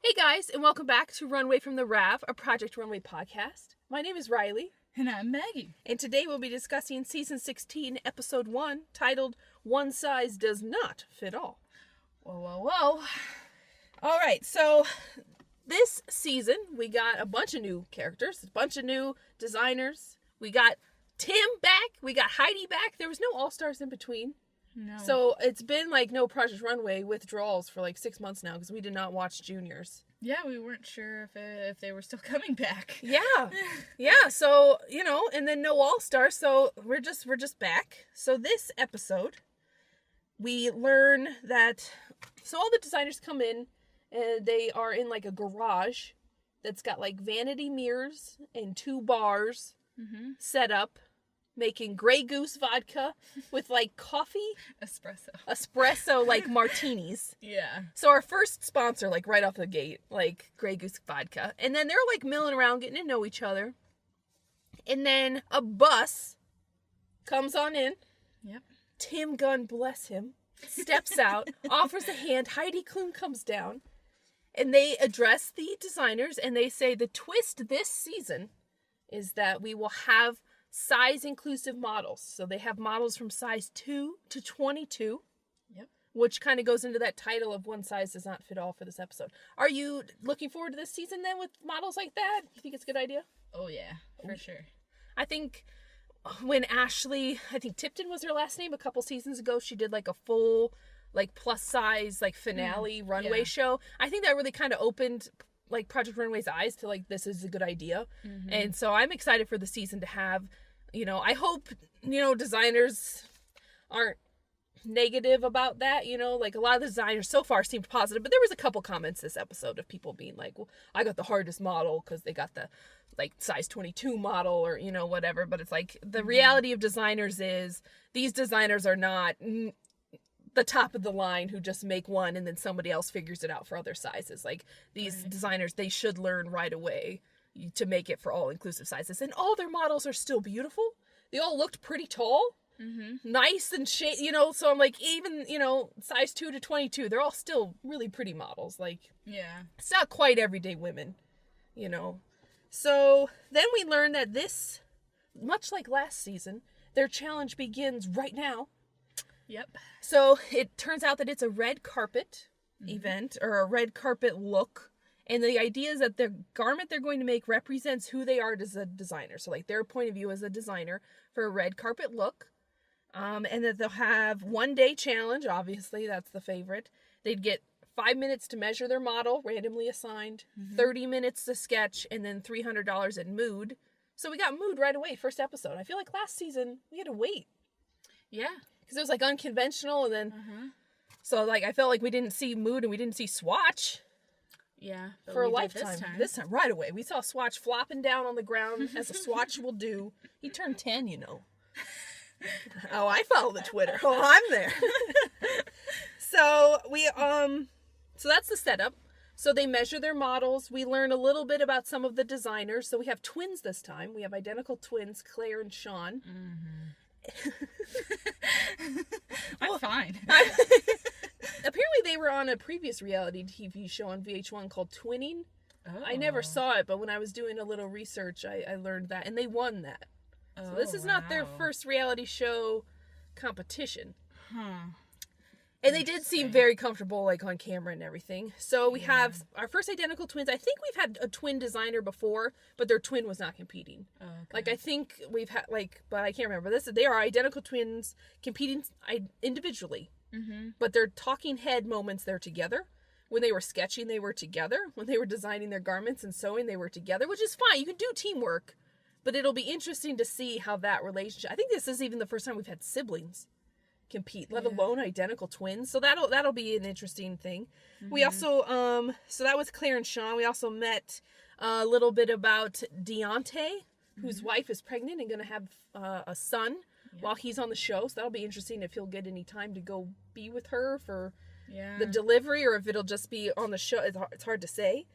Hey guys, and welcome back to Runway from the Rav, a Project Runway podcast. My name is Riley. And I'm Maggie. And today we'll be discussing Season 16, Episode 1, titled One Size Does Not Fit All. Whoa. Alright, so this season we got a bunch of new characters, a bunch of new designers. We got Tim back, we got Heidi back. There was no All-Stars in between. No. So it's been like no Project Runway withdrawals for like 6 months now because we did not watch juniors. Yeah, we weren't sure if they were still coming back. Yeah, so, and then no All-Stars, so we're just back. So this episode, we learn that, so all the designers come in, and they are in like a garage that's got like vanity mirrors and 2 bars set up, making Grey Goose vodka with like coffee. Espresso like martinis. Yeah. So our first sponsor, like right off the gate, like Grey Goose vodka. And then they're like milling around, getting to know each other. And then a bus comes on in. Yep. Tim Gunn, bless him, steps out, offers a hand. Heidi Klum comes down. And they address the designers and they say the twist this season is that we will have size-inclusive models. So they have models from size 2 to 22. Yep. Which kind of goes into that title of One Size Does Not Fit All for this episode. Are you looking forward to this season then with models like that? You think it's a good idea? Oh, yeah. For sure. I think when Ashley, I think Tipton was her last name, a couple seasons ago, she did like a full like plus size like finale runway show. I think that really kind of opened like Project Runway's eyes to like this is a good idea. And so I'm excited for the season to have, I hope, designers aren't negative about that, like a lot of the designers so far seemed positive, but there was a couple comments this episode of people being like, well, I got the hardest model because they got the like size 22 model or, whatever. But it's like the reality of designers is these designers are not the top of the line who just make one and then somebody else figures it out for other sizes. Like these designers, they should learn right away to make it for all inclusive sizes. And all their models are still beautiful. They all looked pretty tall, nice and so I'm like, even, size 2 to 22, they're all still really pretty models. Like, Yeah. it's not quite everyday women, So then we learn that this, much like last season, their challenge begins right now. Yep. So it turns out that it's a red carpet event or a red carpet look. And the idea is that the garment they're going to make represents who they are as a designer. So like their point of view as a designer for a red carpet look. And that they'll have 1 day challenge. Obviously, that's the favorite. They'd get 5 minutes to measure their model, randomly assigned, 30 minutes to sketch, and then $300 in mood. So we got mood right away, first episode. I feel like last season we had to wait. Yeah. Because it was like unconventional, and then so like I felt like we didn't see mood and we didn't see swatch. Yeah. For a lifetime. This time, right away, we saw Swatch flopping down on the ground as a Swatch will do. He turned 10, Oh, I follow the Twitter. Oh, I'm there. So so that's the setup. So they measure their models. We learn a little bit about some of the designers. So we have twins this time. We have identical twins, Claire and Sean. I'm fine. Apparently they were on a previous reality TV show on VH1 called Twinning. Oh. I never saw it, but when I was doing a little research, I learned that. And they won that. So this is not their first reality show competition. And they did seem very comfortable, like, on camera and everything. So we have our first identical twins. I think we've had a twin designer before, but their twin was not competing. Oh, okay. Like, I think we've had, like, but I can't remember. They are identical twins competing individually. But their talking head moments, they're together. When they were sketching, they were together. When they were designing their garments and sewing, they were together, which is fine. You can do teamwork. But it'll be interesting to see how that relationship... I think this is even the first time we've had siblings compete, let alone identical twins. So that'll be an interesting thing. We also so that was Claire and Sean. We also met a little bit about Deontay, whose wife is pregnant and going to have a son while he's on the show. So that'll be interesting if he'll get any time to go be with her for the delivery, or if it'll just be on the show. It's hard to say.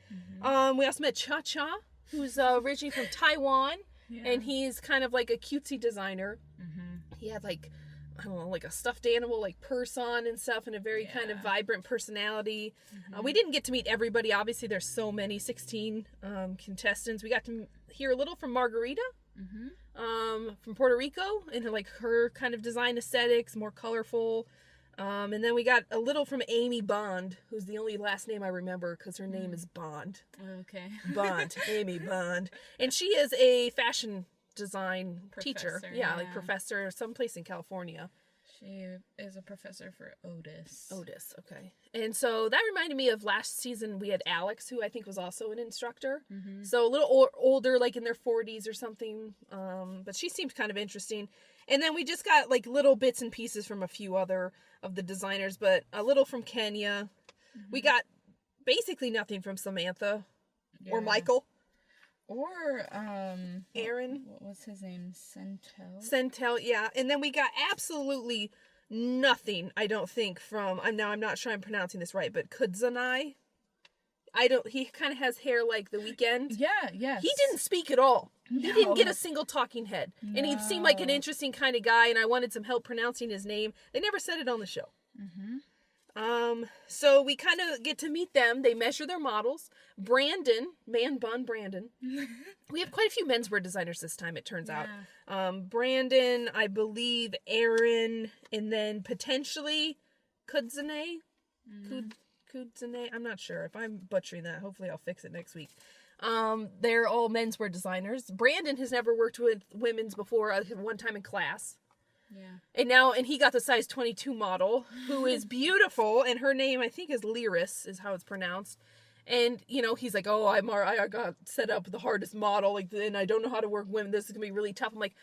We also met Cha Cha, who's originally from Taiwan, and he's kind of like a cutesy designer. He had like I don't know, like a stuffed animal, like purse on and stuff, and a very kind of vibrant personality. We didn't get to meet everybody. Obviously, there's so many, 16 contestants. We got to hear a little from Margarita, from Puerto Rico, and like her kind of design aesthetics, more colorful. And then we got a little from Amy Bond, who's the only last name I remember because her name is Bond. Okay. Bond, Amy Bond. And she is a fashion design teacher. Yeah, like professor someplace in California. She is a professor for Otis. Otis, okay. And so that reminded me of last season we had Alex, who I think was also an instructor. So a little older, like in their 40s or something. But she seemed kind of interesting. And then we just got like little bits and pieces from a few other of the designers, but a little from Kenya. We got basically nothing from Samantha or Michael. Or, Aaron. What was his name? Centel, yeah. And then we got absolutely nothing, I don't think, from, I'm not sure I'm pronouncing this right, but Kudzanai. He kind of has hair like The Weeknd. Yeah, yes. He didn't speak at all. No. He didn't get a single talking head. No. And he seemed like an interesting kind of guy, and I wanted some help pronouncing his name. They never said it on the show. So we kind of get to meet them. They measure their models. Brandon, Man Bun Brandon. We have quite a few menswear designers this time, it turns out. Brandon, I believe, Aaron, and then potentially Kudzane. Kudzane. I'm not sure. If I'm butchering that, hopefully I'll fix it next week. They're all menswear designers. Brandon has never worked with women's before, one time in class. Yeah. And he got the size 22 model, who is beautiful, and her name, I think, is Lyris, is how it's pronounced. And, he's like, oh, I got set up the hardest model, like, and I don't know how to work women. This is going to be really tough. I'm like,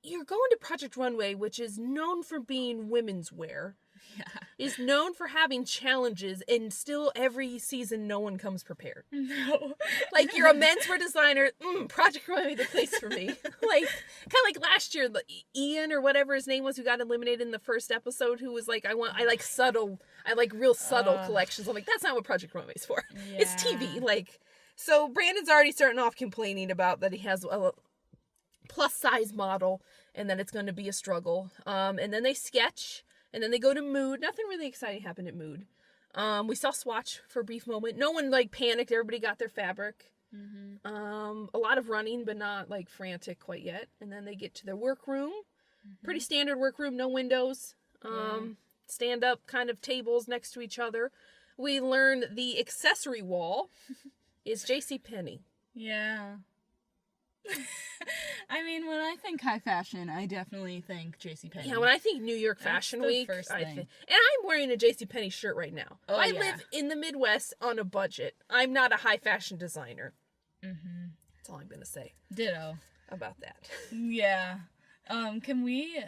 you're going to Project Runway, which is known for being women's wear. Yeah. Is known for having challenges, and still every season no one comes prepared. No. Like, you're a menswear designer, Project Runway the place for me. Like, kind of like last year, Ian or whatever his name was, who got eliminated in the first episode, who was like, I like real subtle collections. I'm like, that's not what Project Runway's for. Yeah. It's TV. Like, so Brandon's already starting off complaining about that he has a plus size model, and then it's going to be a struggle. And then they sketch. And then they go to Mood. Nothing really exciting happened at Mood. We saw Swatch for a brief moment. No one, panicked. Everybody got their fabric. A lot of running, but not, frantic quite yet. And then they get to their workroom. Pretty standard workroom. No windows. Stand-up kind of tables next to each other. We learn the accessory wall is JCPenney. Yeah. I mean, when I think high fashion, I definitely think JCPenney. Yeah, when I think New York Fashion Week, and I'm wearing a JCPenney shirt right now. Oh, I live in the Midwest on a budget. I'm not a high fashion designer. That's all I'm going to say. Ditto. About that. Yeah. Can we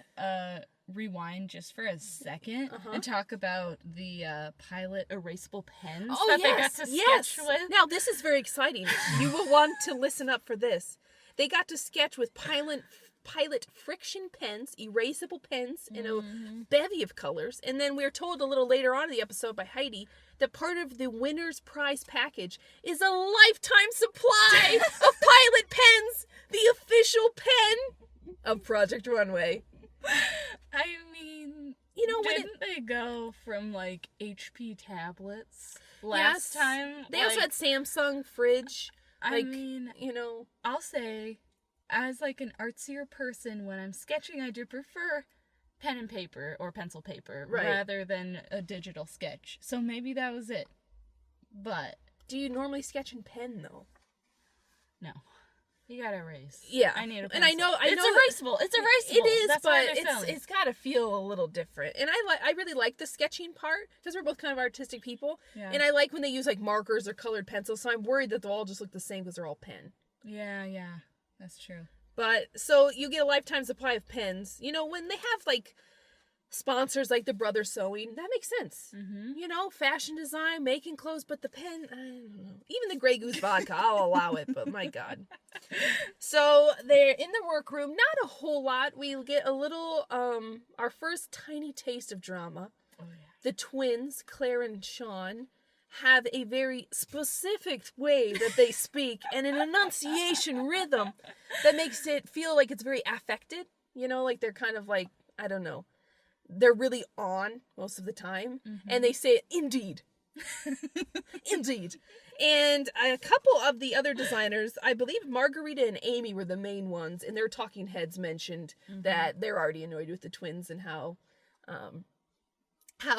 rewind just for a second and talk about the Pilot erasable pens that they got to sketch with? Now, this is very exciting. You will want to listen up for this. They got to sketch with Pilot friction pens, erasable pens, in a bevy of colors. And then we're told a little later on in the episode by Heidi that part of the winner's prize package is a lifetime supply of Pilot pens, the official pen of Project Runway. I mean, didn't they go from HP tablets last time? They also had Samsung fridge. I mean, I'll say, as an artsier person, when I'm sketching, I do prefer pen and paper or pencil paper rather than a digital sketch. So maybe that was it. But do you normally sketch in pen though? No. You gotta erase. Yeah, I need a pencil. And I know it's erasable. It's erasable. It is, but it's gotta feel a little different. And I really like the sketching part because we're both kind of artistic people. Yeah. And I like when they use markers or colored pencils. So I'm worried that they'll all just look the same because they're all pen. Yeah, that's true. But so you get a lifetime supply of pens. When they have sponsors like the Brothers Sewing, that makes sense. Fashion design, making clothes, but the pen, I don't know. Even the Grey Goose vodka, I'll allow it, but my God. So they're in the workroom, not a whole lot. We get a little, our first tiny taste of drama. Oh, yeah. The twins, Claire and Sean, have a very specific way that they speak and an enunciation rhythm that makes it feel like it's very affected. They're kind of I don't know. they're really on most of the time. And they say, indeed. Indeed. And a couple of the other designers, I believe Margarita and Amy were the main ones, and their talking heads mentioned that they're already annoyed with the twins and how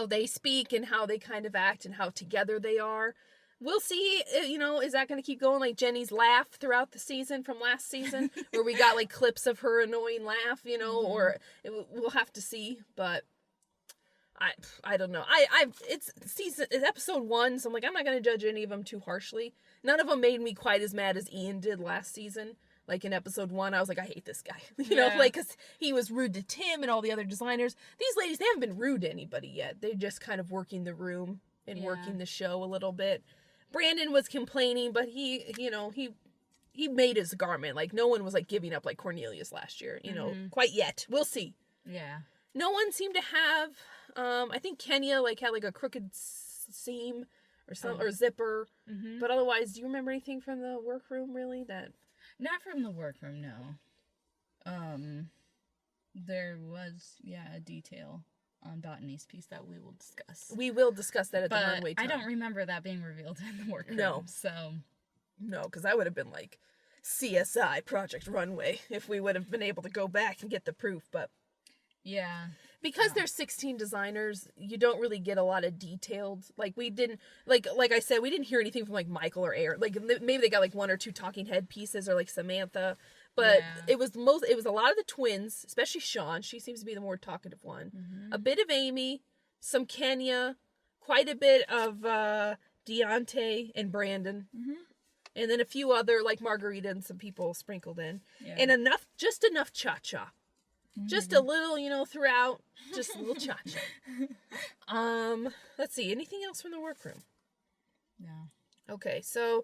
they speak and how they kind of act and how together they are. We'll see, is that going to keep going like Jenny's laugh throughout the season from last season, where we got like clips of her annoying laugh, or we'll have to see, but I don't know. It's episode 1, so I'm like, I'm not going to judge any of them too harshly. None of them made me quite as mad as Ian did last season. Like in episode 1, I was like, I hate this guy, because he was rude to Tim and all the other designers. These ladies, they haven't been rude to anybody yet. They're just kind of working the room and working the show a little bit. Brandon was complaining, but he made his garment. Like, no one was, like, giving up like Cornelius last year, quite yet. We'll see. Yeah. No one seemed to have, I think Kenya, like, had, like, a crooked seam or zipper. But otherwise, do you remember anything from the workroom, really? Not from the workroom, no. There was, a detail on Botany's piece that we will discuss. We will discuss that at the runway time. I don't remember that being revealed in the workroom. No. So. No, because I would have been like, CSI, Project Runway, if we would have been able to go back and get the proof, but. Yeah. Because there's 16 designers, you don't really get a lot of detailed, like we didn't, like I said, we didn't hear anything from like Michael or Aaron. Like maybe they got like 1 or 2 talking head pieces or like Samantha, but it was a lot of the twins, especially Sean. She seems to be the more talkative one. A bit of Amy, some Kenya, quite a bit of Deontay and Brandon. And then a few other like Margarita and some people sprinkled in. And just enough cha-cha. Just a little, throughout. Just a little cha-cha. Let's see. Anything else from the workroom? No. Okay, so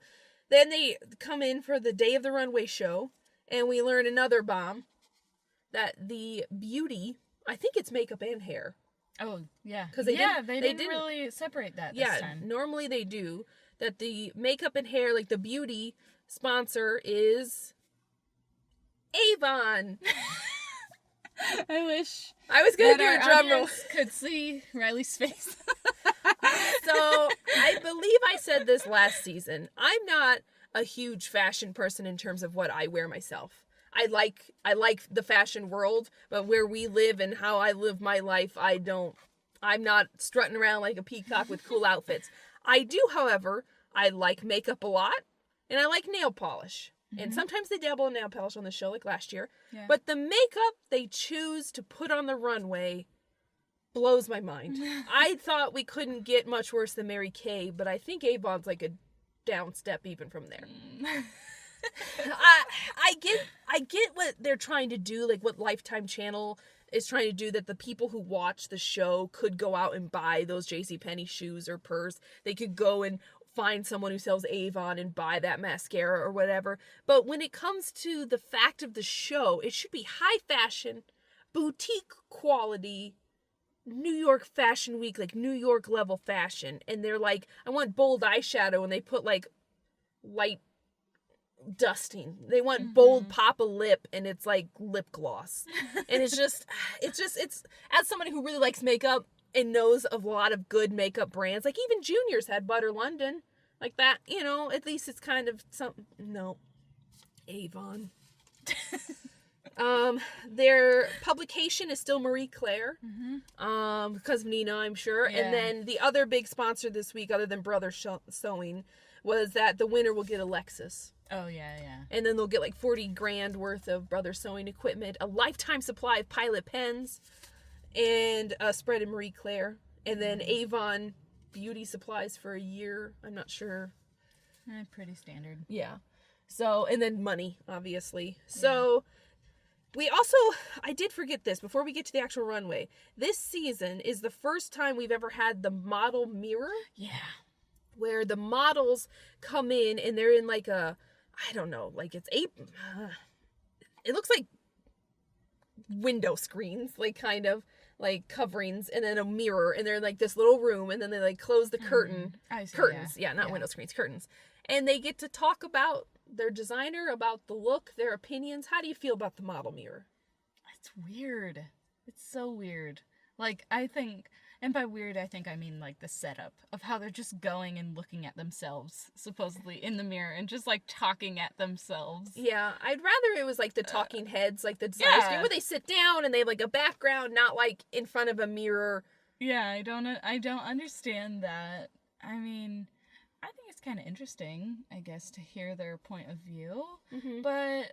then they come in for the day of the runway show, and we learn another bomb, that the beauty, I think it's makeup and hair. Oh, yeah. Because they didn't really separate that this time. Normally they do. That the makeup and hair, like the beauty sponsor is Avon. I wish I was going to do a drum roll. Could see Riley's face. So, I believe I said this last season. I'm not a huge fashion person in terms of what I wear myself. I like the fashion world, but where we live and how I live my life, I'm not strutting around like a peacock with cool outfits. I do, however, I like makeup a lot, and I like nail polish. And sometimes they dabble in nail polish on the show, like last year. Yeah. But the makeup they choose to put on the runway blows my mind. I thought we couldn't get much worse than Mary Kay, but I think Avon's like a down step even from there. I get what they're trying to do, like what Lifetime Channel is trying to do, that the people who watch the show could go out and buy those JCPenney shoes or purse. They could go and find someone who sells Avon and buy that mascara or whatever. But when it comes to the fact of the show, it should be high fashion, boutique quality, New York Fashion Week, like New York level fashion. And they're like, I want bold eyeshadow, and they put like light dusting. They want bold pop a lip, and it's like lip gloss. And it's as somebody who really likes makeup and knows of a lot of good makeup brands, like even Junior's had Butter London, like that, at least it's kind of something. No, Avon. Their publication is still Marie Claire, because of Nina, I'm sure. Yeah. And then the other big sponsor this week, other than Brother Sewing, was that the winner will get a Lexus. Oh, yeah. And then they'll get like $40,000 worth of Brother Sewing equipment, a lifetime supply of Pilot pens, and a spread in Marie Claire. And then Avon beauty supplies for a year. I'm not sure. Pretty standard. Yeah. So, and then money, obviously. So, we also, I did forget this before we get to the actual runway. This season is the first time we've ever had the model mirror. Yeah. Where the models come in and they're in like a, I don't know, like it looks like window screens, like kind of like coverings, and then a mirror, and they're like this little room, and then they like close the curtains, not window screens, curtains, and they get to talk about their designer, about the look, their opinions. How do you feel about the model mirror? It's weird. It's so weird. Like, I think, and by weird, I think I mean, like, the setup of how they're just going and looking at themselves, supposedly, in the mirror, and just, like, talking at themselves. Yeah, I'd rather it was, like, the talking heads, like, the design screen, where they sit down and they have, like, a background, not, like, in front of a mirror. Yeah, I don't understand that. I mean, I think it's kind of interesting, I guess, to hear their point of view, but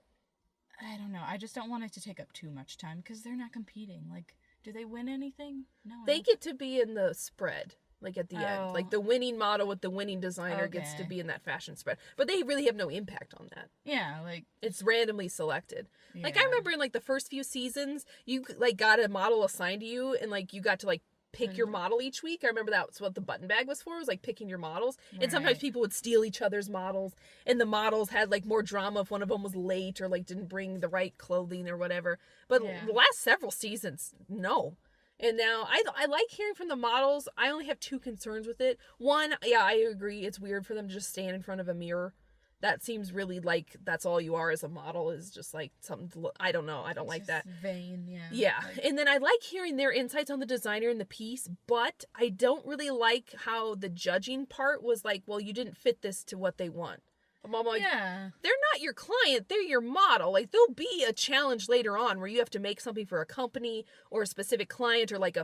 I don't know. I just don't want it to take up too much time, because they're not competing. Like, do they win anything? No. They get to be in the spread, like, at the end. Like, the winning model with the winning designer gets to be in that fashion spread. But they really have no impact on that. Yeah, like... It's randomly selected. Yeah. Like, I remember in, like, the first few seasons, you, like, got a model assigned to you, and, like, you got to, like, pick your model each week. I remember that's what the button bag was for, was like picking your models. Right. And sometimes people would steal each other's models, and the models had like more drama if one of them was late or like didn't bring the right clothing or whatever. But the last several seasons, no. And now I like hearing from the models. I only have two concerns with it. One, yeah, I agree. It's weird for them to just stand in front of a mirror. That seems really like that's all you are as a model, is just like something to look. I don't know. I don't like that. Vain, yeah. Yeah. Like, and then I like hearing their insights on the designer and the piece, but I don't really like how the judging part was like, well, you didn't fit this to what they want. I'm like, they're not your client, they're your model. Like, there'll be a challenge later on where you have to make something for a company or a specific client, or like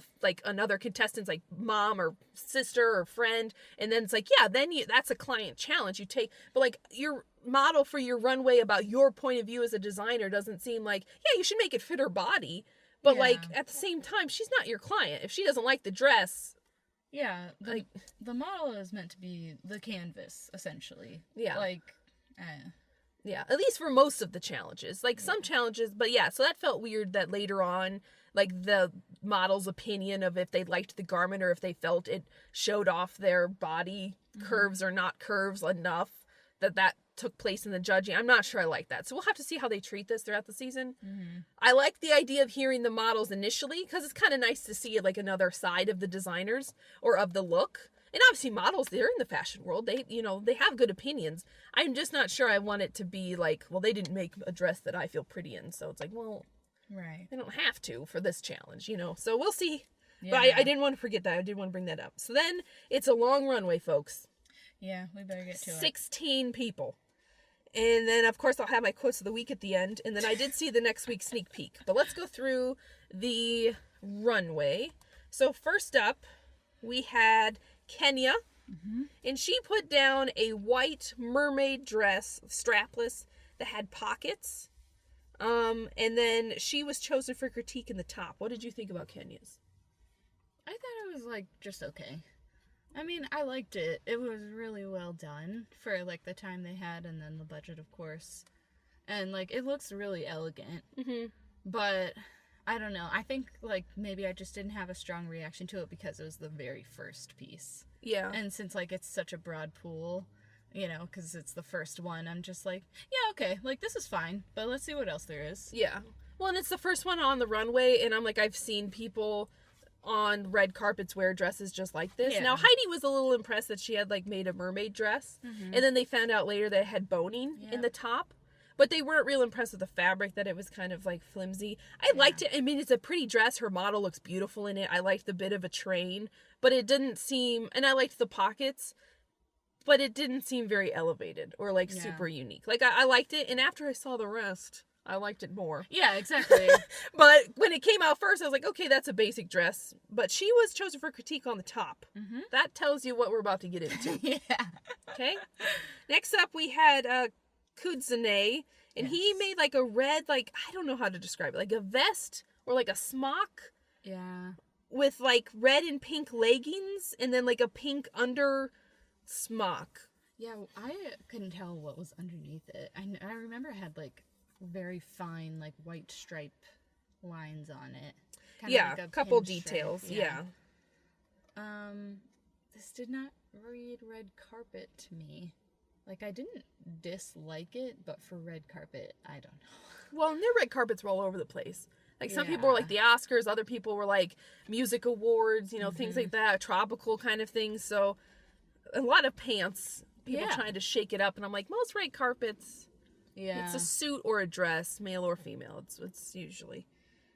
another contestant's like mom or sister or friend, and then it's like, that's a client challenge you take. But like, your model for your runway about your point of view as a designer doesn't seem like, you should make it fit her body, but like at the same time, she's not your client. If she doesn't like the dress, the model is meant to be the canvas, essentially. Yeah. Like, yeah, at least for most of the challenges. Like, some challenges, but yeah, so that felt weird that later on, like, the model's opinion of if they liked the garment or if they felt it showed off their body curves or not curves enough, that took place in the judging. I'm not sure I like that. So we'll have to see how they treat this throughout the season. I like the idea of hearing the models initially, because it's kind of nice to see like another side of the designers or of the look. And obviously models, they're in the fashion world. They have good opinions. I'm just not sure I want it to be like, well, they didn't make a dress that I feel pretty in. So it's like, well, right. I don't have to for this challenge, So we'll see. Yeah. But I didn't want to forget that. I did want to bring that up. So then it's a long runway, folks. Yeah, we better get to 16 people. And then, of course, I'll have my quotes of the week at the end. And then I did see the next week's sneak peek. But let's go through the runway. So first up, we had Kenya. And she put down a white mermaid dress, strapless, that had pockets. And then she was chosen for critique in the top. What did you think about Kenya's? I thought it was, like, just okay. I mean, I liked it. It was really well done for, like, the time they had, and then the budget, of course. And, like, it looks really elegant. But, I don't know. I think, like, maybe I just didn't have a strong reaction to it because it was the very first piece. Yeah. And since, like, it's such a broad pool, because it's the first one, I'm just like, yeah, okay. Like, this is fine, but let's see what else there is. Yeah. Well, and it's the first one on the runway, and I'm like, I've seen people on red carpets wear dresses just like this. Now, Heidi was a little impressed that she had, like, made a mermaid dress. And then they found out later that it had boning in the top. But they weren't real impressed with the fabric, that it was kind of, like, flimsy. I liked it. I mean, it's a pretty dress. Her model looks beautiful in it. I liked the bit of a train. But it didn't seem... And I liked the pockets. But it didn't seem very elevated or, like, super unique. Like, I liked it. And after I saw the rest, I liked it more. Yeah, exactly. But when it came out first, I was like, okay, that's a basic dress. But she was chosen for critique on the top. That tells you what we're about to get into. Okay? Next up, we had Kudzane. And he made, like, a red, like, I don't know how to describe it. Like a vest or, like, a smock. Yeah. With, like, red and pink leggings. And then, like, a pink under smock. Yeah, I couldn't tell what was underneath it. I remember it had, like, very fine, like, white stripe lines on it. Like a couple details. Yeah. This did not read red carpet to me. Like, I didn't dislike it, but for red carpet, I don't know. Well, and their red carpets were all over the place. Like, some people were like the Oscars, other people were like music awards, things like that, tropical kind of things. So, a lot of pants, people trying to shake it up. And I'm like, most red carpets... Yeah. It's a suit or a dress, male or female. It's usually.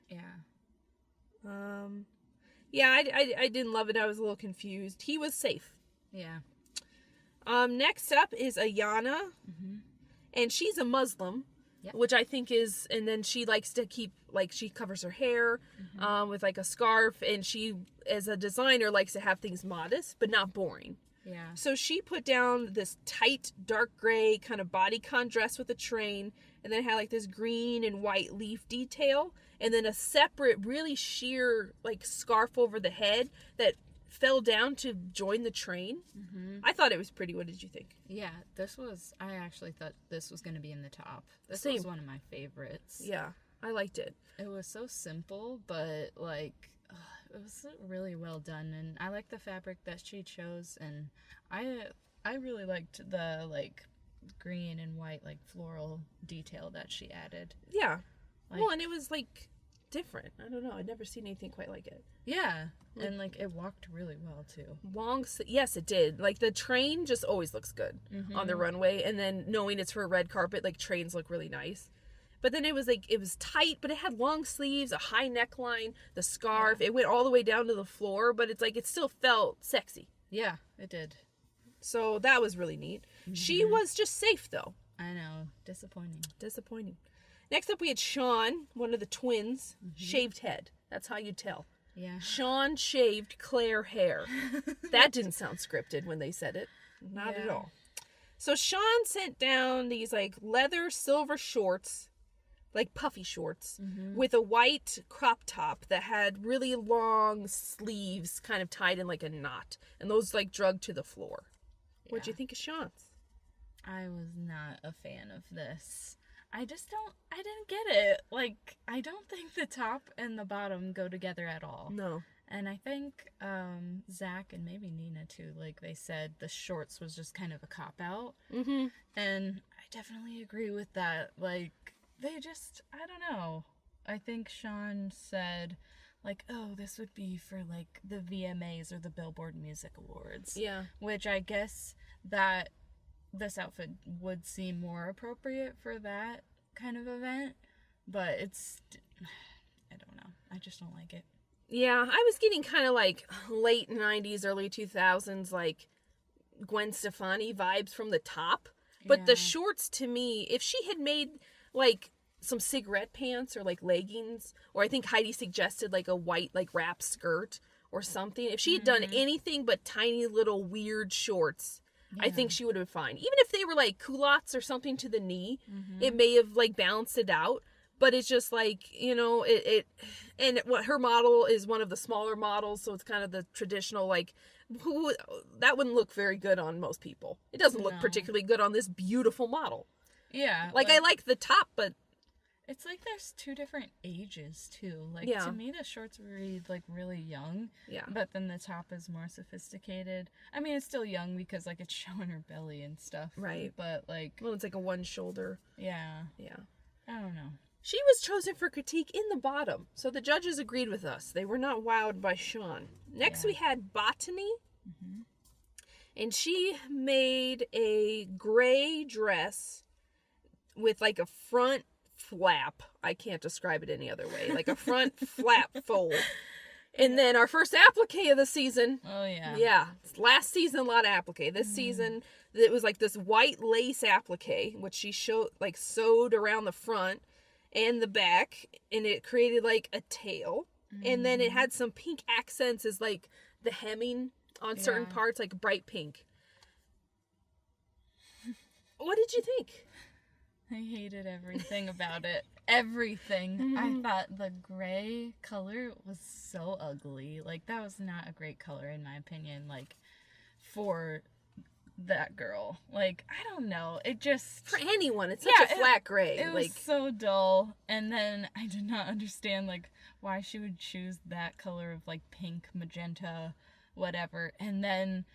Yeah. Yeah, I didn't love it. I was a little confused. He was safe. Yeah. Next up is Ayana, and she's a Muslim, which I think is, and then she likes to keep, like, she covers her hair with, like, a scarf, and she, as a designer, likes to have things modest, but not boring. Yeah. So she put down this tight, dark gray kind of bodycon dress with a train, and then it had, like, this green and white leaf detail, and then a separate, really sheer, like, scarf over the head that fell down to join the train. I thought it was pretty. What did you think? Yeah, I actually thought this was going to be in the top. This Same. was one of my favorites. Yeah, I liked it. It was so simple, but, like, it was really well done, and I like the fabric that she chose, and I really liked the, like, green and white, like, floral detail that she added. Yeah. Like, well, and it was, like, different. I don't know. I'd never seen anything quite like it. Yeah, and, like, it walked really well, too. Yes, it did. Like, the train just always looks good on the runway, and then knowing it's for a red carpet, like, trains look really nice. But then it was, like, it was tight, but it had long sleeves, a high neckline, the scarf. Yeah. It went all the way down to the floor, but it's, like, it still felt sexy. Yeah, it did. So that was really neat. She was just safe, though. I know. Disappointing. Next up, we had Sean, one of the twins, shaved head. That's how you tell. Yeah. Sean shaved Claire hair. That didn't sound scripted when they said it. Not at all. So Sean sent down these, like, leather silver shorts, like puffy shorts, with a white crop top that had really long sleeves kind of tied in like a knot. And those, like, drug to the floor. Yeah. What'd you think of Sean's? I was not a fan of this. I didn't get it. Like, I don't think the top and the bottom go together at all. No. And I think Zach and maybe Nina too, like, they said the shorts was just kind of a cop-out. And I definitely agree with that. Like, they just, I don't know. I think Sean said, like, oh, this would be for, like, the VMAs or the Billboard Music Awards. Yeah. Which I guess that this outfit would seem more appropriate for that kind of event. But it's, I don't know. I just don't like it. Yeah, I was getting kind of like late 90s, early 2000s, like Gwen Stefani vibes from the top. But the shorts, to me, if she had made, like, some cigarette pants or, like, leggings, or I think Heidi suggested, like, a white, like, wrap skirt or something. If she had done anything but tiny little weird shorts, I think she would have been fine. Even if they were, like, culottes or something to the knee, it may have, like, balanced it out. But it's just, like, you know, and what her model is one of the smaller models, so it's kind of the traditional, like, that wouldn't look very good on most people. It doesn't look particularly good on this beautiful model. Yeah. Like, I like the top, but it's like there's two different ages, too. Like, yeah. To me, the shorts read, like, really young. Yeah. But then the top is more sophisticated. I mean, it's still young because, like, it's showing her belly and stuff. Right. But, like, well, it's like a one shoulder. Yeah. Yeah. I don't know. She was chosen for critique in the bottom, so the judges agreed with us. They were not wowed by Sean. Next, we had Botany. And she made a gray dress with, like, a front flap. I can't describe it any other way. Like a front flap fold. And then our first applique of the season. Oh, yeah. Yeah. Last season, a lot of applique. This season, it was like this white lace applique, which she sewed around the front and the back. And it created, like, a tail. And then it had some pink accents as, like, the hemming on certain parts, like bright pink. What did you think? I hated everything about it. Everything. I thought the gray color was so ugly. Like, that was not a great color, in my opinion, like, for that girl. Like, I don't know. It just... For anyone, it's such a flat gray. It was so dull. And then I did not understand, like, why she would choose that color of, like, pink, magenta, whatever. And then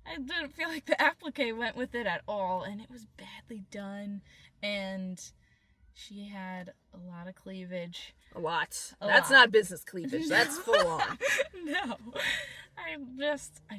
I didn't feel like the applique went with it at all. And it was badly done. And she had a lot of cleavage. That's not business cleavage. No. That's full on. No. I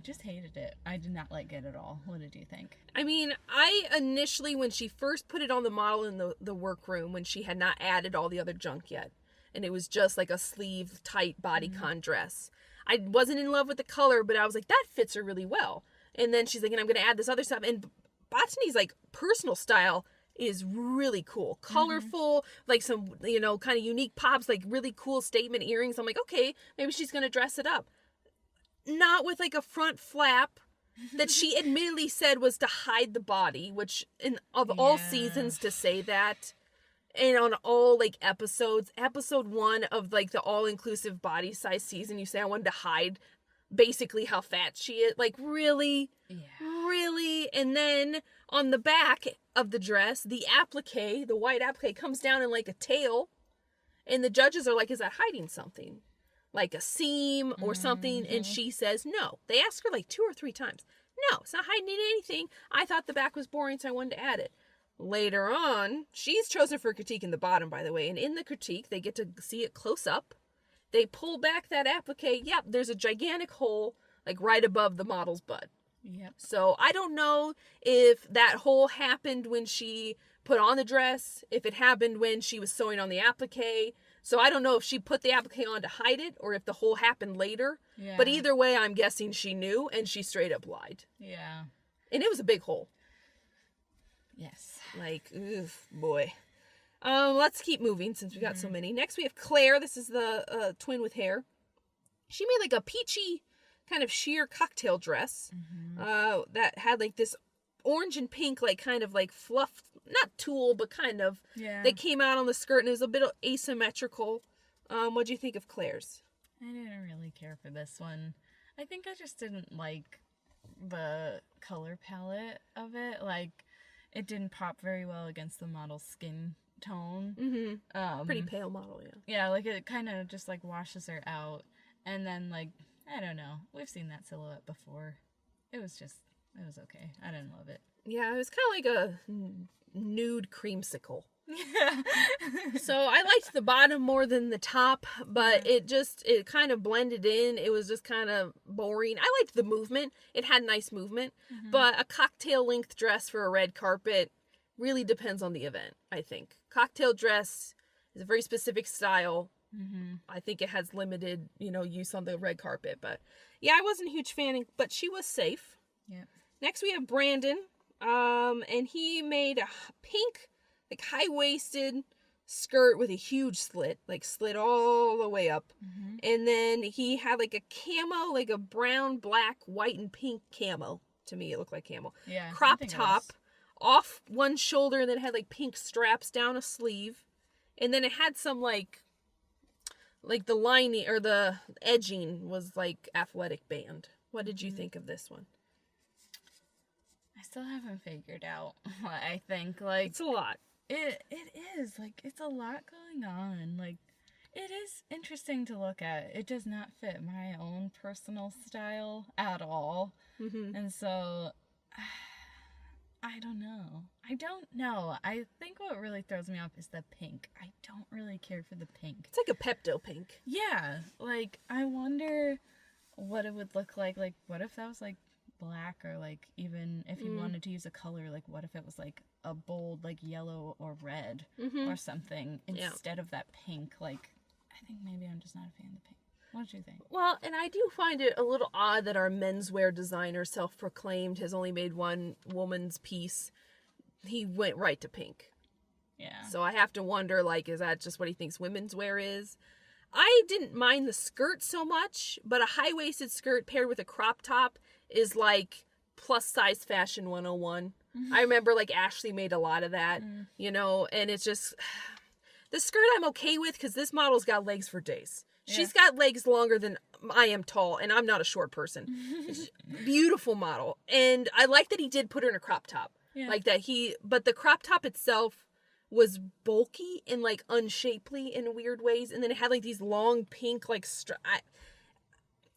just hated it. I did not like it at all. What did you think? I mean, I initially, when she first put it on the model in the workroom, when she had not added all the other junk yet, and it was just like a sleeve tight bodycon dress, I wasn't in love with the color, but I was like, that fits her really well. And then she's like, and I'm going to add this other stuff. And Botany's like personal style is really cool. Colorful, like some, kind of unique pops, like really cool statement earrings. I'm like, okay, maybe she's going to dress it up. Not with like a front flap that she admittedly said was to hide the body, which of all seasons to say that. And on all like episodes, episode 1 of like the all-inclusive body size season, you say I wanted to hide basically how fat she is. Like, really? Yeah. Really? And then on the back of the dress, the applique, the white applique, comes down in like a tail. And the judges are like, is that hiding something? Like a seam or something? And she says no. They ask her like 2 or 3 times. No, it's not hiding anything. I thought the back was boring, so I wanted to add it. Later on, she's chosen for critique in the bottom, by the way. And in the critique, they get to see it close up. They pull back that applique. Yep, there's a gigantic hole, like right above the model's butt. Yep. So I don't know if that hole happened when she put on the dress, if it happened when she was sewing on the applique. So I don't know if she put the applique on to hide it or if the hole happened later. Yeah. But either way, I'm guessing she knew and she straight up lied. Yeah. And it was a big hole. Yes. Like, oof, boy. Let's keep moving since we got so many. Next we have Claire. This is the twin with hair. She made like a peachy kind of sheer cocktail dress that had like this orange and pink like kind of like fluff, not tulle, but kind of, that came out on the skirt, and it was a bit asymmetrical. What do you think of Claire's? I didn't really care for this one. I think I just didn't like the color palette of it. Like, it didn't pop very well against the model's skin tone. Pretty pale model, yeah. Yeah, like it kind of just like washes her out. And then like, I don't know. We've seen that silhouette before. It was okay. I didn't love it. Yeah, it was kind of like a nude creamsicle. So I liked the bottom more than the top, but it kind of blended in. It was just kind of boring. I liked the movement. It had nice movement, but a cocktail length dress for a red carpet really depends on the event, I think. Cocktail dress is a very specific style. I think it has limited, use on the red carpet, but yeah, I wasn't a huge fan, but she was safe. Yeah. Next we have Brandon, and he made a pink, like high-waisted skirt with a huge slit, like slit all the way up. And then he had like a camo, like a brown, black, white, and pink camo. To me, it looked like camo. Yeah. Crop top, off one shoulder, and then it had like pink straps down a sleeve. And then it had some like the lining or the edging was like athletic band. What did you think of this one? I still haven't figured out. I think like it's a lot. It is like it's a lot going on. Like, it is interesting to look at. It does not fit my own personal style at all, and so I don't know. I think what really throws me off is the pink. I don't really care for the pink. It's like a Pepto pink. Yeah, like I wonder what it would look like. Like, what if that was like black, or like even if you wanted to use a color, like what if it was like a bold like yellow or red or something instead of that pink. Like, I think maybe I'm just not a fan of the pink. What do you think? Well, and I do find it a little odd that our menswear designer, self-proclaimed, has only made one woman's piece. He went right to pink. Yeah. So I have to wonder, like, is that just what he thinks women's wear is? I didn't mind the skirt so much, but a high-waisted skirt paired with a crop top is like plus size fashion 101. I remember like Ashley made a lot of that, and it's just, the skirt I'm okay with because this model's got legs for days. Yeah. She's got legs longer than I am tall, and I'm not a short person. Beautiful model. And I like that he did put her in a crop top. Yeah. Like that but the crop top itself was bulky and like unshapely in weird ways. And then it had like these long pink, like,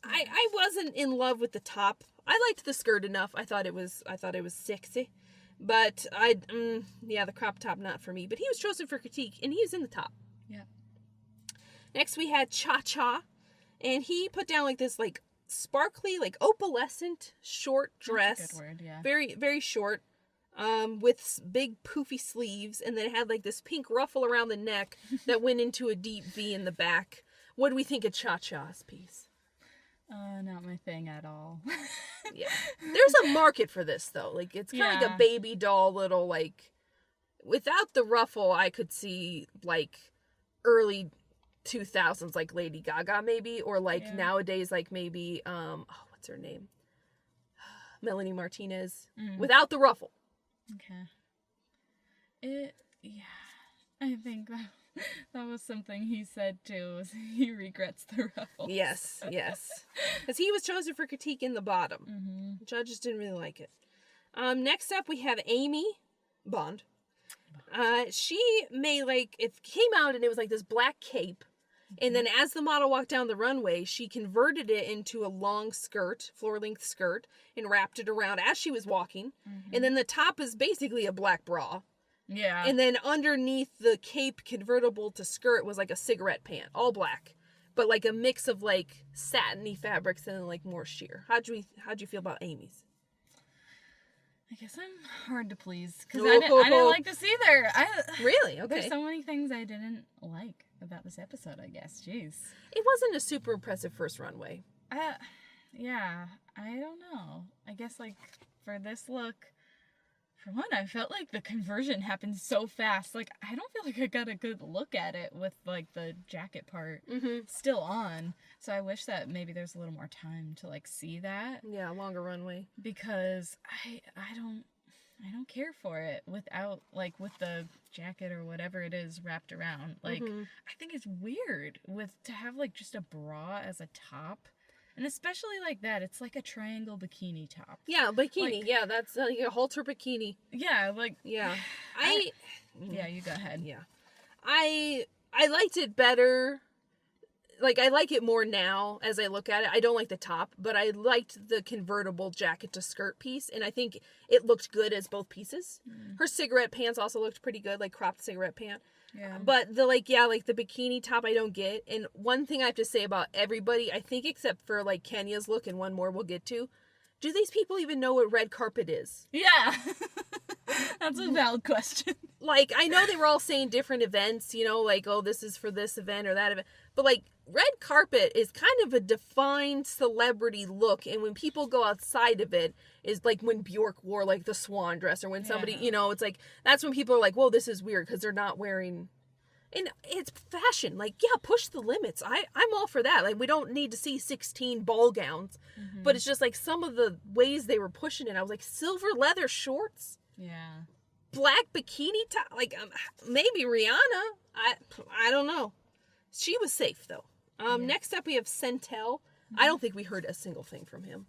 I wasn't in love with the top. I liked the skirt enough. I thought it was sexy. But the crop top, not for me. But he was chosen for critique, and he was in the top. Yeah. Next we had Cha Cha, and he put down like this like sparkly, like opalescent short dress. That's a good word, yeah. Very, very short, with big poofy sleeves, and then it had like this pink ruffle around the neck that went into a deep V in the back. What do we think of Cha Cha's piece? Not my thing at all. Yeah. There's a market for this, though. Like, it's kind of like a baby doll little, like, without the ruffle, I could see, like, early 2000s, like Lady Gaga, maybe, or, like, nowadays, like, maybe, what's her name? Melanie Martinez. Without the ruffle. Okay. I think that was something he said too, was he regrets the ruffles. Yes. Because he was chosen for critique in the bottom. Mm-hmm. Judges didn't really like it. Next up, we have Amy Bond. She made, like, it came out and it was like this black cape. And then as the model walked down the runway, she converted it into a long skirt, floor-length skirt, and wrapped it around as she was walking. Mm-hmm. And then the top is basically a black bra. Yeah. And then underneath the cape convertible to skirt was like a cigarette pant, all black. But like a mix of like satiny fabrics and like more sheer. How'd you feel about Amy's? I guess I'm hard to please because I didn't like this either. Really? Okay. There's so many things I didn't like about this episode, I guess. Jeez. It wasn't a super impressive first runway. Yeah. I don't know. I guess like for this look, for one, I felt like the conversion happened so fast. Like, I don't feel like I got a good look at it with, like, the jacket part still on. So I wish that maybe there's a little more time to, like, see that. Yeah, longer runway. Because I don't care for it without, like, with the jacket or whatever it is wrapped around. Like, I think it's weird to have, like, just a bra as a top. And especially like that, it's like a triangle bikini top. Yeah, bikini. Like, yeah, that's like a halter bikini. Yeah, like... Yeah. Yeah, you go ahead. Yeah. I liked it better. Like, I like it more now as I look at it. I don't like the top, but I liked the convertible jacket to skirt piece, and I think it looked good as both pieces. Her cigarette pants also looked pretty good, like cropped cigarette pant. Yeah. But the the bikini top I don't get. And one thing I have to say about everybody, I think except for like Kenya's look and one more we'll get to, do these people even know what red carpet is? Yeah. That's a valid question. Like, I know they were all saying different events, you know, like, oh, this is for this event or that event. But like, red carpet is kind of a defined celebrity look. And when people go outside of it, is like when Bjork wore like the swan dress, or when somebody, you know, it's like, that's when people are like, whoa, this is weird because they're not wearing, and it's fashion. Like, yeah, push the limits. I'm all for that. Like, we don't need to see 16 ball gowns, but it's just like some of the ways they were pushing it. I was like, silver leather shorts. Yeah. Black bikini top. Like, maybe Rihanna. I don't know. She was safe though. Next up we have Centel. I don't think we heard a single thing from him.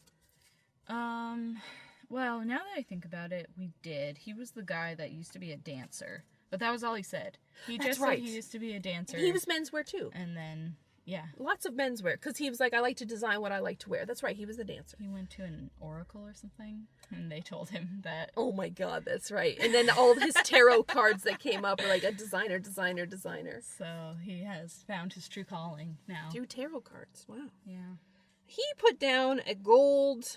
Well, now that I think about it, we did. He was the guy that used to be a dancer. But that was all he said. He just said he used to be a dancer. He was menswear too. And then, yeah. Lots of menswear. Because he was like, I like to design what I like to wear. That's right. He was a dancer. He went to an oracle or something. And they told him that. Oh my God, that's right. And then all his tarot cards that came up were like a designer. So he has found his true calling now. Do tarot cards. Wow. Yeah. He put down a gold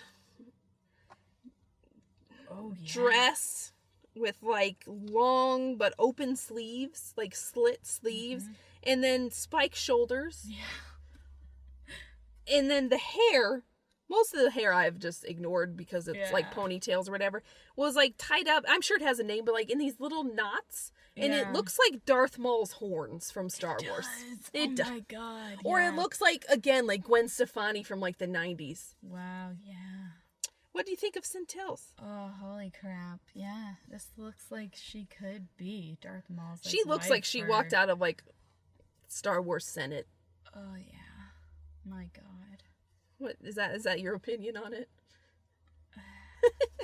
dress with like long but open sleeves, like slit sleeves, and then spike shoulders. Yeah. And then the hair, most of the hair I've just ignored because it's like ponytails or whatever, was like tied up. I'm sure it has a name, but like in these little knots. And it looks like Darth Maul's horns from Star Wars. It does. Oh my God. Or it looks like, again, like Gwen Stefani from like the 90s. Wow, yeah. What do you think of Centel's? Oh, holy crap. Yeah, this looks like she could be Darth Maul's She looks like she walked out of like Star Wars Senate. Oh, yeah. My God. What is that your opinion on it?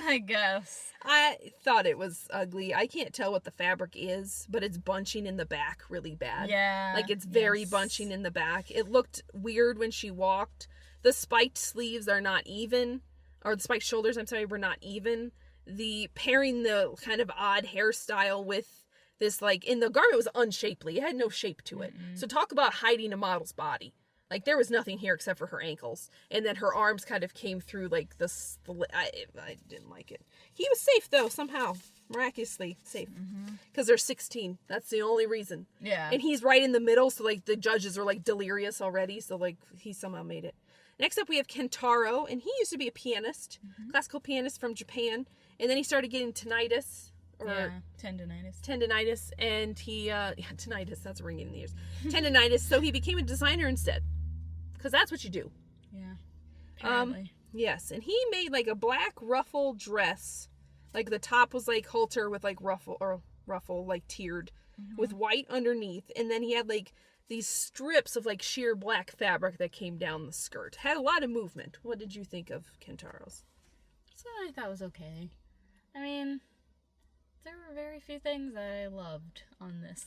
I guess. I thought it was ugly. I can't tell what the fabric is, but it's bunching in the back really bad. Yeah. Like, it's very bunching in the back. It looked weird when she walked. The spiked sleeves are not even, or the spiked shoulders, I'm sorry, were not even. The pairing the kind of odd hairstyle with this, like, and the garment was unshapely. It had no shape to it. So talk about hiding a model's body. Like, there was nothing here except for her ankles. And then her arms kind of came through, like, this. I didn't like it. He was safe, though, somehow. Miraculously safe. Because they're 16. That's the only reason. Yeah. And he's right in the middle, so, like, the judges are, like, delirious already. So, like, he somehow made it. Next up, we have Kentaro, and he used to be a pianist, classical pianist from Japan, and then he started getting tinnitus. Tendinitis, and he, tinnitus, that's ringing in the ears. Tendinitis, so he became a designer instead, because that's what you do. Yeah, apparently. Yes, and he made, like, a black ruffle dress, like, the top was, like, halter with, like, ruffle, like, tiered, with white underneath, and then he had, like, these strips of, like, sheer black fabric that came down the skirt. Had a lot of movement. What did you think of Kentaro's? So I thought was okay. I mean, there were very few things that I loved on this.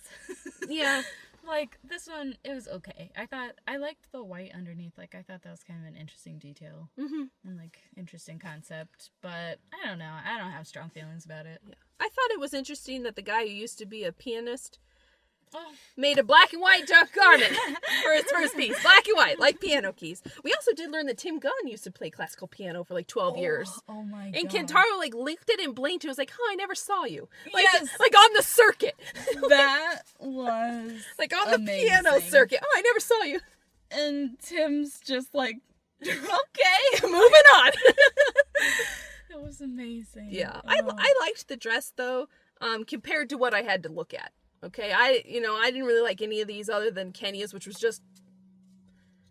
Yeah. Like, this one, it was okay. I liked the white underneath. Like, I thought that was kind of an interesting detail. And, like, interesting concept. But, I don't know. I don't have strong feelings about it. Yeah. I thought it was interesting that the guy who used to be a pianist made a black and white garment for his first piece. Black and white, like piano keys. We also did learn that Tim Gunn used to play classical piano for like 12 years. Oh my god. And Kentaro like linked it and blinked and was like, I never saw you. Like, yes. Like on the circuit. That was like on the piano circuit. I never saw you. And Tim's just like, okay. Moving on. It was amazing. Yeah. I liked the dress though, compared to what I had to look at. Okay, I didn't really like any of these other than Kenya's, which was just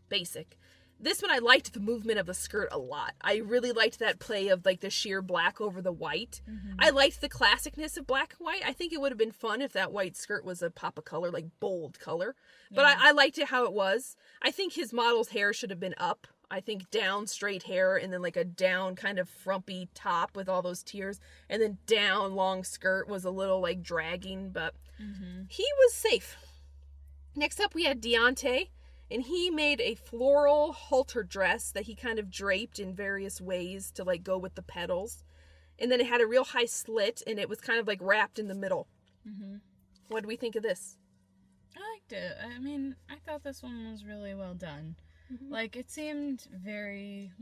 basic. This one, I liked the movement of the skirt a lot. I really liked that play of, like, the sheer black over the white. I liked the classicness of black and white. I think it would have been fun if that white skirt was a pop of color, like, bold color. But I liked it how it was. I think his model's hair should have been up. I think down straight hair and then, like, a down kind of frumpy top with all those tiers. And then down long skirt was a little, like, dragging, but... He was safe. Next up, we had Deontay, and he made a floral halter dress that he kind of draped in various ways to, like, go with the petals. And then it had a real high slit, and it was kind of, like, wrapped in the middle. What do we think of this? I liked it. I mean, I thought this one was really well done. Like, it seemed very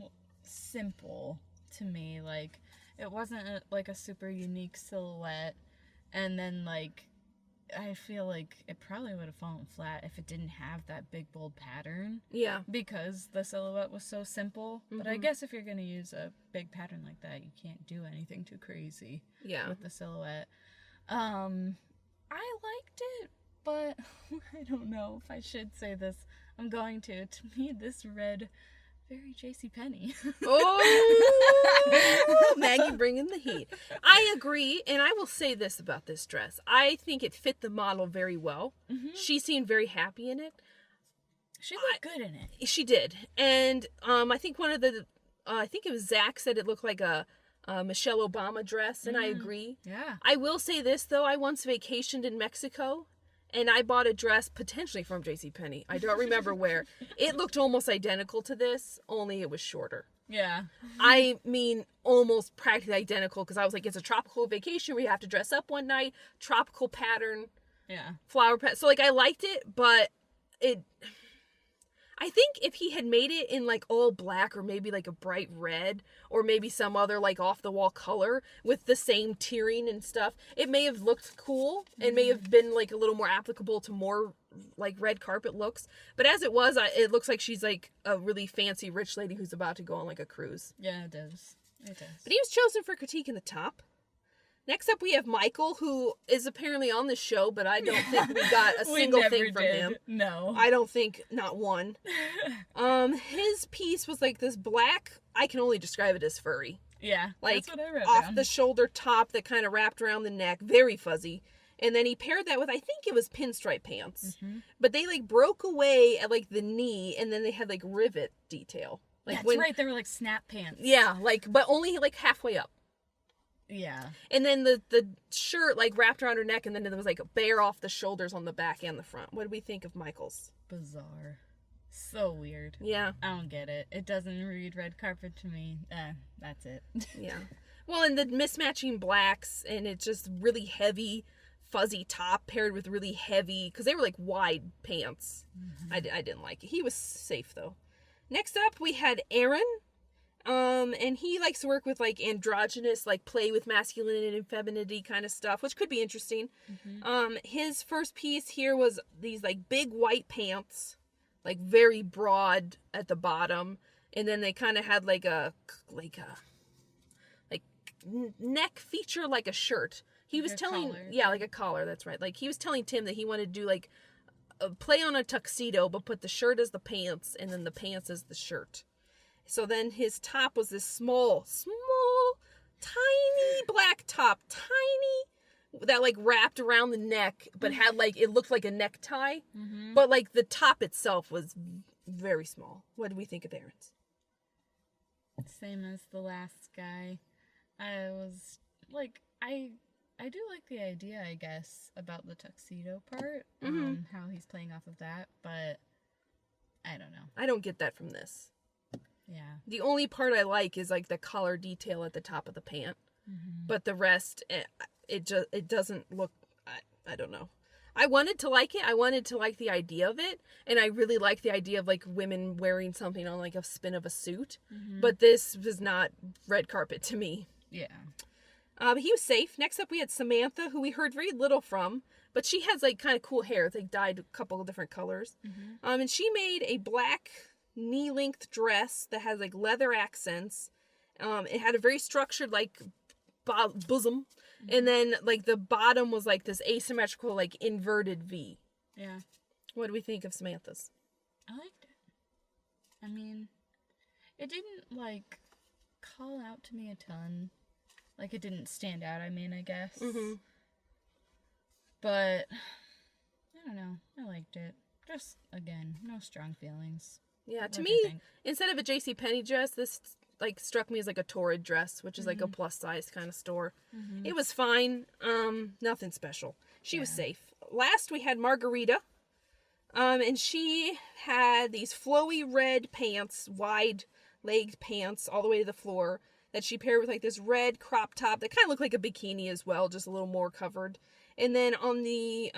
simple to me. Like, it wasn't, like, a super unique silhouette. And then, like... I feel like it probably would have fallen flat if it didn't have that big, bold pattern. Yeah. Because the silhouette was so simple. But I guess if you're going to use a big pattern like that, you can't do anything too crazy with the silhouette. I liked it, but I don't know if I should say this. I'm going to. To me, this read very JCPenney. Oh, Maggie bringing the heat. I agree, and I will say this about this dress. I think it fit the model very well. She seemed very happy in it. She looked good in it. She did. And I think one of the, I think it was Zach said it looked like a Michelle Obama dress, and I agree. Yeah. I will say this, though. I once vacationed in Mexico, and I bought a dress potentially from JCPenney. I don't remember where. It looked almost identical to this, only it was shorter. Yeah. I mean, almost practically identical, because I was like, it's a tropical vacation where you have to dress up one night, tropical pattern, flower pattern. So, like, I liked it, but I think if he had made it in, like, all black or maybe, like, a bright red or maybe some other, like, off-the-wall color with the same tiering and stuff, it may have looked cool and may have been, like, a little more applicable to more, like, red carpet looks. But as it was, it looks like she's, like, a really fancy rich lady who's about to go on, like, a cruise. Yeah, it does. It does. But he was chosen for critique in the top. Next up, we have Michael, who is apparently on the show, but I don't think we got a single thing from him. No. I don't think, not one. His piece was like this black, I can only describe it as furry. Yeah, like, that's what I wrote off down. the shoulder top that kind of wrapped around the neck, very fuzzy. And then he paired that with, I think it was pinstripe pants. But they, like, broke away at, like, the knee, and then they had, like, rivet detail. Like, that's right, they were, like, snap pants. Yeah, like, but only, like, halfway up. Yeah. And then the shirt, like, wrapped around her neck, and then there was, like, bare off the shoulders on the back and the front. What do we think of Michael's? Bizarre. So weird. Yeah. I don't get it. It doesn't read red carpet to me. That's it. Yeah. Well, and the mismatching blacks, and it's just really heavy, fuzzy top paired with really heavy, because they were, like, wide pants. I didn't like it. He was safe, though. Next up, we had Aaron. And he likes to work with, like, androgynous, like, play with masculinity and femininity kind of stuff, which could be interesting. His first piece here was these, like, big white pants, like, very broad at the bottom, and then they kind of had like neck feature like a shirt. He was telling, collar. yeah, like a collar. That's right. Like he was telling Tim that he wanted to do like a play on a tuxedo, but put the shirt as the pants, and then the pants as the shirt. So then his top was this small, tiny black top, tiny, that like wrapped around the neck, but had like, it looked like a necktie, but like the top itself was very small. What do we think of Aaron's? Same as the last guy. I was like, I do like the idea, I guess, about the tuxedo part, how he's playing off of that, but I don't know. I don't get that from this. Yeah. The only part I like is like the collar detail at the top of the pant, but the rest, it doesn't look, I don't know. I wanted to like it. I wanted to like the idea of it, and I really like the idea of like women wearing something on like a spin of a suit, but this was not red carpet to me. Yeah. He was safe. Next up, we had Samantha, who we heard very little from, but she has like kind of cool hair. It's like dyed a couple of different colors. And she made a black knee-length dress that has like leather accents. It had a very structured like bosom, and then like the bottom was like this asymmetrical like inverted V. Yeah. What do we think of Samantha's? I liked it. I mean, it didn't like call out to me a ton. Like, it didn't stand out, I mean, I guess. But, I don't know. I liked it. Just, again, no strong feelings. Yeah, to me, instead of a JCPenney dress, this, like, struck me as, like, a Torrid dress, which is, like, a plus-size kind of store. It was fine. Nothing special. She was safe. Last, we had Margarita. And she had these flowy red pants, wide-legged pants, all the way to the floor, that she paired with like this red crop top that kind of looked like a bikini as well, just a little more covered. And then on the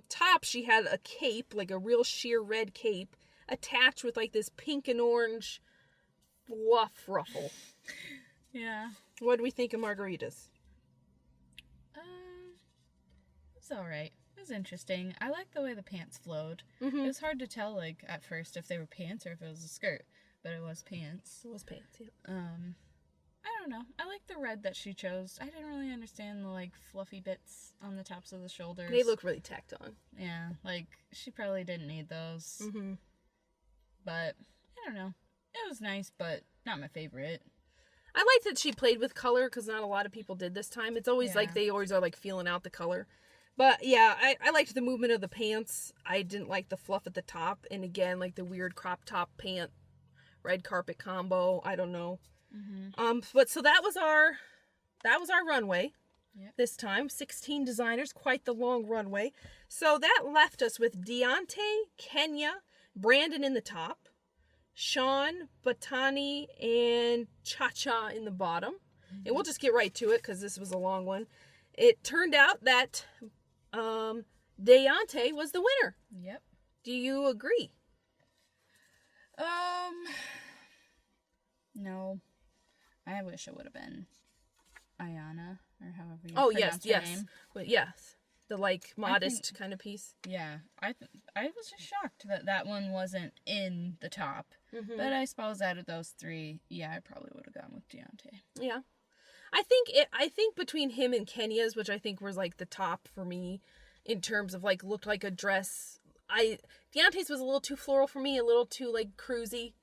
top, she had a cape, like a real sheer red cape, attached with like this pink and orange fluff ruffle. Yeah. What do we think of Margarita's? It's alright. It was interesting. I liked the way the pants flowed. It was hard to tell, like, at first if they were pants or if it was a skirt. But it was pants. It was pants, yeah. I don't know. I like the red that she chose. I didn't really understand the, like, fluffy bits on the tops of the shoulders. They look really tacked on. Yeah, like, she probably didn't need those. But, I don't know. It was nice, but not my favorite. I liked that she played with color, because not a lot of people did this time. It's always like, they always are, like, feeling out the color. But, yeah, I liked the movement of the pants. I didn't like the fluff at the top. And, again, like, the weird crop top pant, red carpet combo. I don't know. But so that was our runway this time. 16 designers, quite the long runway. So that left us with Deontay, Kenya, Brandon in the top, Sean, Batani, and Cha-Cha in the bottom. And we'll just get right to it because this was a long one. It turned out that Deontay was the winner. Yep. Do you agree? No. I wish it would have been Ayana, or however you yes. pronounce her name. But yes. The, like, modest kind of piece. Yeah. I was just shocked that one wasn't in the top. But I suppose out of those three, yeah, I probably would have gone with Deontay. Yeah. I think between him and Kenya's, which I think was, like, the top for me in terms of, like, looked like a dress. Deontay's was a little too floral for me, a little too, like, cruisy.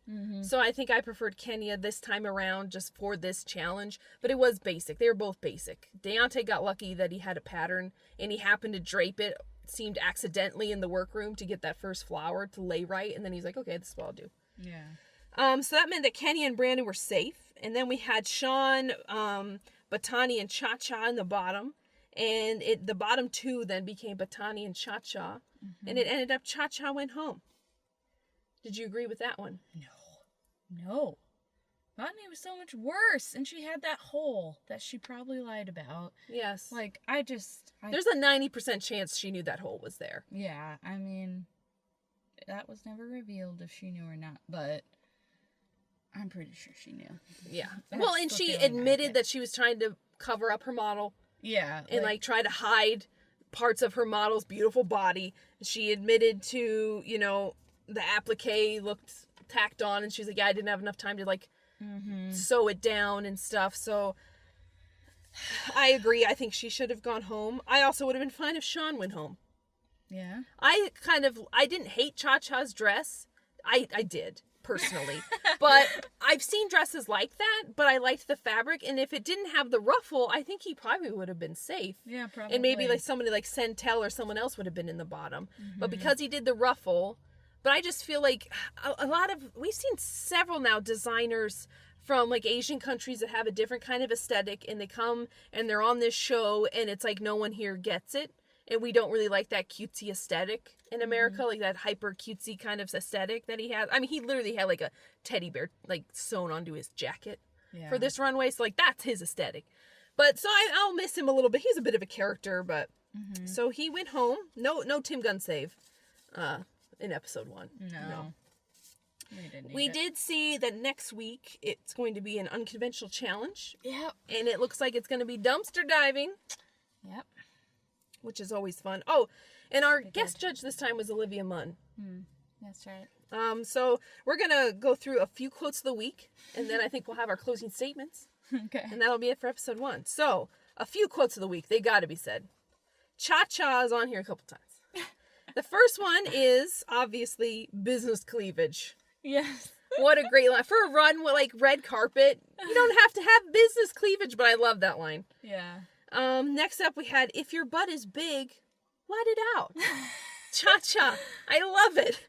So I think I preferred Kenya this time around just for this challenge. But it was basic. They were both basic. Deontay got lucky that he had a pattern, and he happened to drape it, seemed accidentally in the workroom to get that first flower to lay right. And then he's like, okay, this is what I'll do. Yeah. So that meant that Kenya and Brandon were safe. And then we had Sean, Batani, and Cha-Cha in the bottom. And the bottom two then became Batani and Cha-Cha. And it ended up Cha-Cha went home. Did you agree with that one? No. Batani was so much worse. And she had that hole that she probably lied about. Yes. Like, there's a 90% chance she knew that hole was there. Yeah, I mean, that was never revealed if she knew or not. But I'm pretty sure she knew. Yeah. Well, and she admitted that she was trying to cover up her model. Yeah. And, like, try to hide parts of her model's beautiful body. She admitted to, the applique looked tacked on, and she's like, yeah, I didn't have enough time to like sew it down and stuff. So I agree. I think she should have gone home. I also would have been fine if Sean went home. Yeah. I didn't hate Cha-Cha's dress. I did, personally. But I've seen dresses like that, but I liked the fabric, and if it didn't have the ruffle, I think he probably would have been safe. Yeah, probably. And maybe like somebody like Centel or someone else would have been in the bottom. But because he did the ruffle, but I just feel like we've seen several now designers from like Asian countries that have a different kind of aesthetic, and they come and they're on this show, and it's like no one here gets it. And we don't really like that cutesy aesthetic in America, like that hyper cutesy kind of aesthetic that he has. I mean, he literally had like a teddy bear like sewn onto his jacket for this runway. So like that's his aesthetic. But so I'll miss him a little bit. He's a bit of a character, but so he went home. No Tim Gunn save in episode 1. No. We did see that next week it's going to be an unconventional challenge. Yep. And it looks like it's going to be dumpster diving. Yep. Which is always fun. Oh, and our guest judge this time was Olivia Munn. That's right. So we're going to go through a few quotes of the week, and then I think we'll have our closing statements. Okay. And that'll be it for episode 1. So, a few quotes of the week. They got to be said. Cha-Cha is on here a couple times. The first one is, obviously, business cleavage. Yes. What a great line. For a run with, like, red carpet, you don't have to have business cleavage, but I love that line. Yeah. Next up we had, if your butt is big, let it out. Cha-Cha. I love it.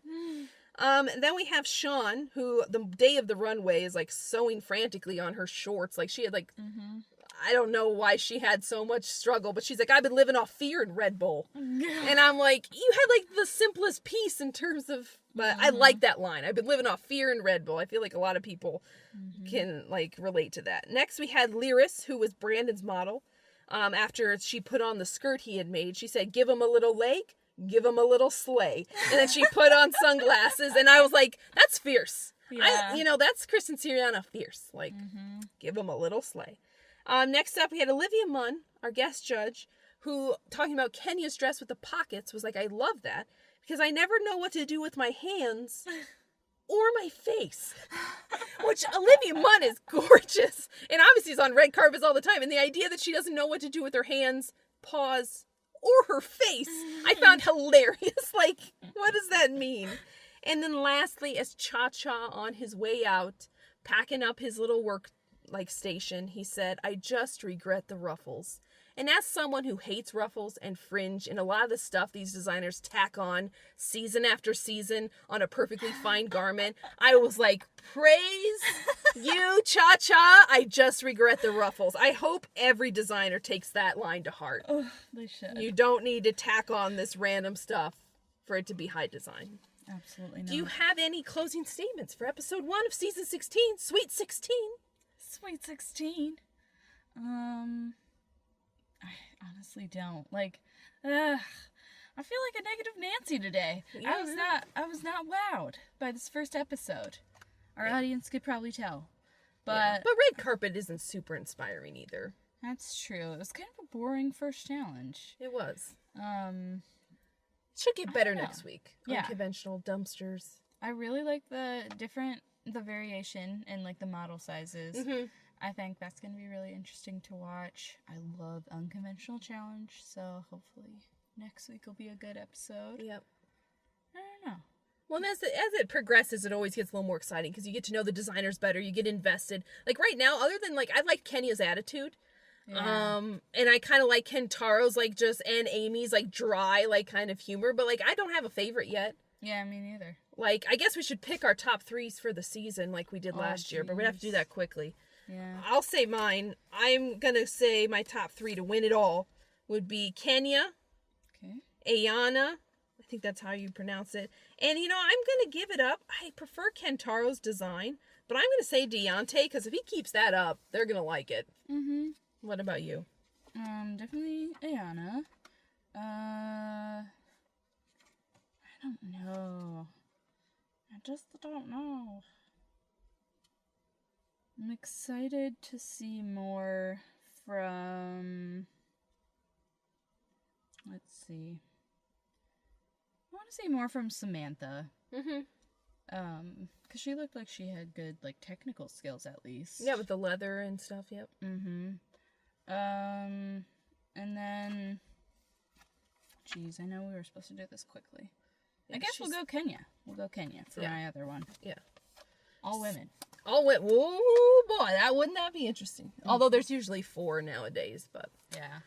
And then we have Sean, who the day of the runway is like sewing frantically on her shorts. Like she had like, I don't know why she had so much struggle, but she's like, I've been living off fear in Red Bull. And I'm like, you had like the simplest piece in terms of, but I like that line. I've been living off fear in Red Bull. I feel like a lot of people can like relate to that. Next we had Lyris, who was Brandon's model. After she put on the skirt he had made, she said, give him a little leg, give him a little sleigh. And then she put on sunglasses, and I was like, that's fierce. Yeah. That's Kristen Siriano fierce. Like, give him a little sleigh. Next up, we had Olivia Munn, our guest judge, who, talking about Kenya's dress with the pockets, was like, I love that, because I never know what to do with my hands or my face. Which Olivia Munn is gorgeous. And obviously is on red carpets all the time. And the idea that she doesn't know what to do with her hands, paws, or her face, I found hilarious. Like, what does that mean? And then lastly, as Cha-Cha on his way out, packing up his little work station, he said, I just regret the ruffles. And as someone who hates ruffles and fringe and a lot of the stuff these designers tack on season after season on a perfectly fine garment, I was like, praise you, Cha-Cha. I just regret the ruffles. I hope every designer takes that line to heart. Oh, they should. You don't need to tack on this random stuff for it to be high design. Absolutely not. Do you have any closing statements for episode 1 of season 16, Sweet 16? Sweet 16? I honestly don't. Like, I feel like a negative Nancy today. Yeah. I was not wowed by this first episode. Our audience could probably tell. But red carpet isn't super inspiring either. That's true. It was kind of a boring first challenge. It was. Should get better next week. Yeah. Unconventional dumpsters. I really like the variation in like the model sizes. I think that's going to be really interesting to watch. I love unconventional challenge, so hopefully next week will be a good episode. Yep. I don't know. Well, and as it progresses, it always gets a little more exciting because you get to know the designers better. You get invested. Like right now, other than like, I like Kenya's attitude. Yeah. And I kind of like Kentaro's and Amy's dry kind of humor, but I don't have a favorite yet. Yeah, me neither. I guess we should pick our top 3s for the season like we did last year, but we'd have to do that quickly. Yeah. I'll say mine. I'm going to say my top 3 to win it all would be Kenya, Ayana, I think that's how you pronounce it, and I'm going to give it up. I prefer Kentaro's design, but I'm going to say Deontay, because if he keeps that up, they're going to like it. What about you? Definitely Ayana. I don't know. I just don't know. I'm excited to see more from... Let's see. I want to see more from Samantha. Because she looked like she had good, like, technical skills at least. Yeah, with the leather and stuff, yep. Mm-hmm. And then... Geez, I know we were supposed to do this quickly. Yeah, I guess we'll go Kenya. We'll go Kenya for my other one. Yeah. All women. All women. Whoa, boy, wouldn't that be interesting? Mm-hmm. Although there's usually 4 nowadays, but... Yeah.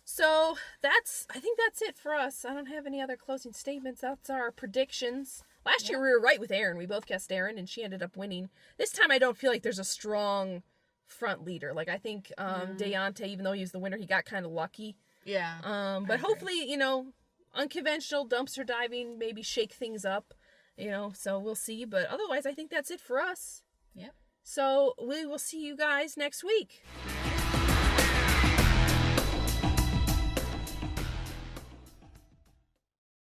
So, I think that's it for us. I don't have any other closing statements. That's our predictions. Last year we were right with Erin. We both guessed Erin, and she ended up winning. This time I don't feel like there's a strong front leader. Like, I think Deontay, even though he was the winner, he got kind of lucky. Yeah. But hopefully, unconventional dumpster diving, maybe shake things up, so we'll see. But otherwise, I think that's it for us. Yep. So we will see you guys next week.